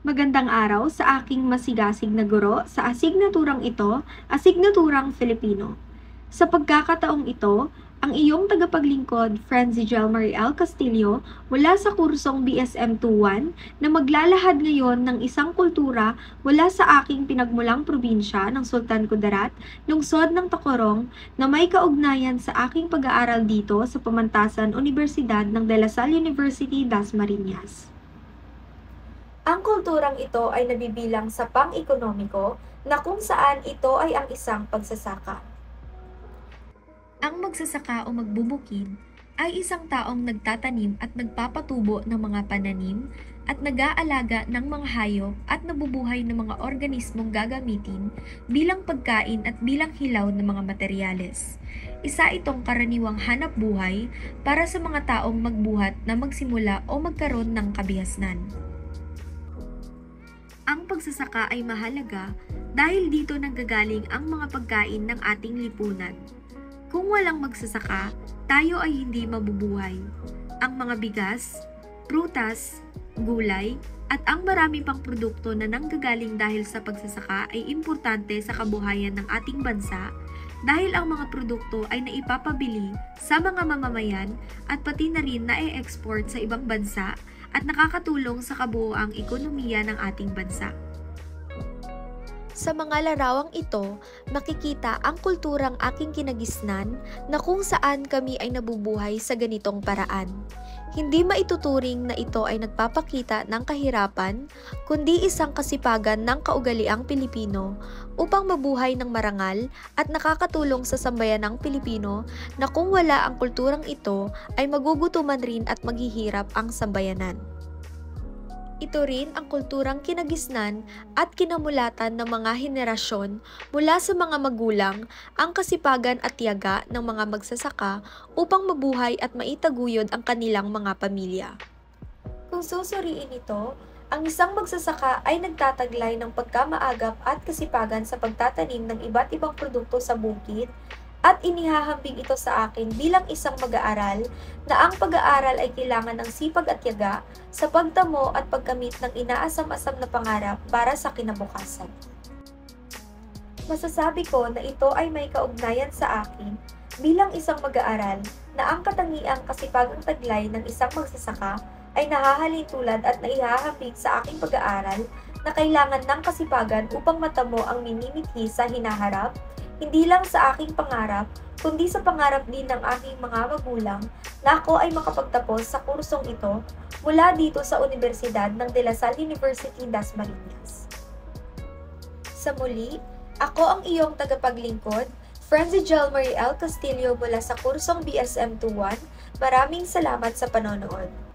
Magandang araw sa aking masigasig na guro sa asignaturang ito, asignaturang Filipino. Sa pagkakataong ito, ang iyong tagapaglingkod, Francie Jelmarie L. Castillo, mula sa kursong BSM 21 na maglalahad ngayon ng isang kultura mula sa aking pinagmulang probinsya ng Sultan Kudarat, lungsod ng Tacorong, na may kaugnayan sa aking pag-aaral dito sa Pamantasan Universidad ng De La Salle University, Dasmariñas. Ang kulturang ito ay nabibilang sa pang-ekonomiko na kung saan ito ay ang isang pagsasaka. Ang magsasaka o magbubukid ay isang taong nagtatanim at nagpapatubo ng mga pananim at nag-aalaga ng mga hayop at nabubuhay ng mga organismong gagamitin bilang pagkain at bilang hilaw ng mga materyales. Isa itong karaniwang hanap buhay para sa mga taong magbuhat na magsimula o magkaroon ng kabihasnan. Ang pagsasaka ay mahalaga dahil dito nanggagaling ang mga pagkain ng ating lipunan. Kung walang magsasaka, tayo ay hindi mabubuhay. Ang mga bigas, prutas, gulay, at ang marami pang produkto na nanggagaling dahil sa pagsasaka ay importante sa kabuhayan ng ating bansa dahil ang mga produkto ay naipapabili sa mga mamamayan at pati na rin na-export sa ibang bansa at nakakatulong sa kabuoang ekonomiya ng ating bansa. Sa mga larawang ito, makikita ang kulturang aking kinagisnan na kung saan kami ay nabubuhay sa ganitong paraan. Hindi maituturing na ito ay nagpapakita ng kahirapan, kundi isang kasipagan ng kaugaliang Pilipino upang mabuhay ng marangal at nakakatulong sa sambayanang Pilipino na kung wala ang kulturang ito ay magugutuman rin at maghihirap ang sambayanan. Ito rin ang kulturang kinagisnan at kinamulatan ng mga henerasyon mula sa mga magulang, ang kasipagan at tiyaga ng mga magsasaka upang mabuhay at maitaguyod ang kanilang mga pamilya. Kung susuriin ito, ang isang magsasaka ay nagtataglay ng pagkamaagap at kasipagan sa pagtatanim ng iba't ibang produkto sa bukid, at inihahambing ito sa akin bilang isang mag-aaral na ang pag-aaral ay kailangan ng sipag at tiyaga sa pagtamo at pagkamit ng inaasam-asam na pangarap para sa kinabukasan. Masasabi ko na ito ay may kaugnayan sa akin bilang isang mag-aaral na ang katangiang kasipagang taglay ng isang magsasaka ay nahahalin tulad at naihahambing sa aking pag-aaral na kailangan ng kasipagan upang matamo ang minimithi sa hinaharap, hindi lang sa aking pangarap, kundi sa pangarap din ng aking mga magulang na ako ay makapagtapos sa kursong ito mula dito sa Universidad ng De La Salle University, Dasmariñas. Sa muli, ako ang iyong tagapaglingkod, Francie Jelmarie L. Castillo mula sa kursong BSM 21. Maraming salamat sa panonood.